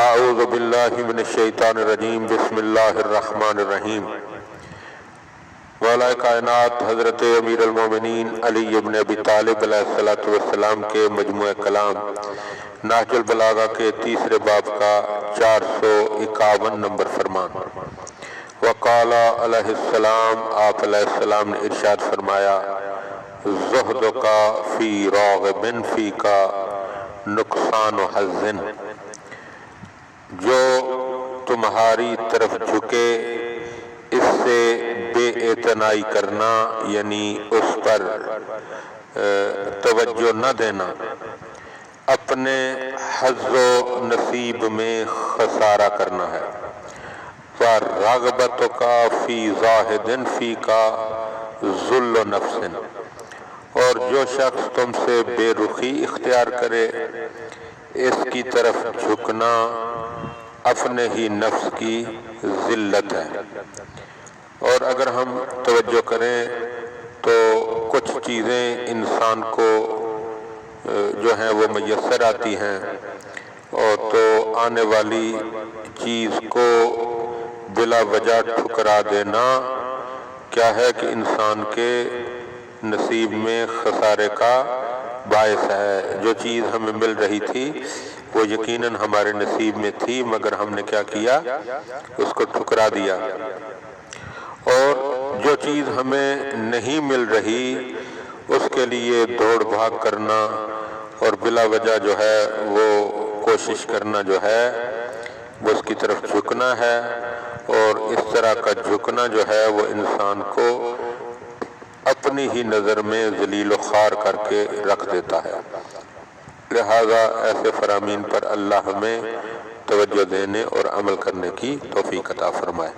اعوذ باللہ من الشیطان الرجیم بسم اللہ الرحمن الرحیم۔ مولا کائنات حضرت امیر المومنین علی ابن ابی طالب علیہ السلام کے مجموعہ کلام نہج البلاغہ کے تیسرے باب کا 451 نمبر فرمان۔ وقال علیہ السلام، آپ علیہ السلام نے ارشاد فرمایا، زہد کا فی راغب فی کا نقصان و حزن، جو تمہاری طرف جھکے اس سے بے اعتنائی کرنا، یعنی اس پر توجہ نہ دینا، اپنے حظ و نصیب میں خسارہ کرنا ہے۔ وَرَغْبَتُكَ فِي زَاہِدٍ فِيكَ ذُلُّ نَفْسٍ، اور جو شخص تم سے بے رخی اختیار کرے اس کی طرف جھکنا اپنے ہی نفس کی ذلت ہے۔ اور اگر ہم توجہ کریں تو کچھ چیزیں انسان کو جو ہیں وہ میسر آتی ہیں، اور تو آنے والی چیز کو بلا وجہ ٹھکرا دینا کیا ہے کہ انسان کے نصیب میں خسارے کا باعث ہے۔ جو چیز ہمیں مل رہی تھی وہ یقیناً ہمارے نصیب میں تھی، مگر ہم نے کیا کیا؟ اس کو ٹھکرا دیا۔ اور جو چیز ہمیں نہیں مل رہی اس کے لیے دوڑ بھاگ کرنا اور بلا وجہ جو ہے وہ کوشش کرنا جو ہے وہ اس کی طرف جھکنا ہے، اور اس طرح کا جھکنا جو ہے وہ انسان کو اپنی ہی نظر میں ذلیل و خوار کر کے رکھ دیتا ہے۔ لہذا ایسے فرامین پر اللہ ہمیں توجہ دینے اور عمل کرنے کی توفیق عطا فرمائے۔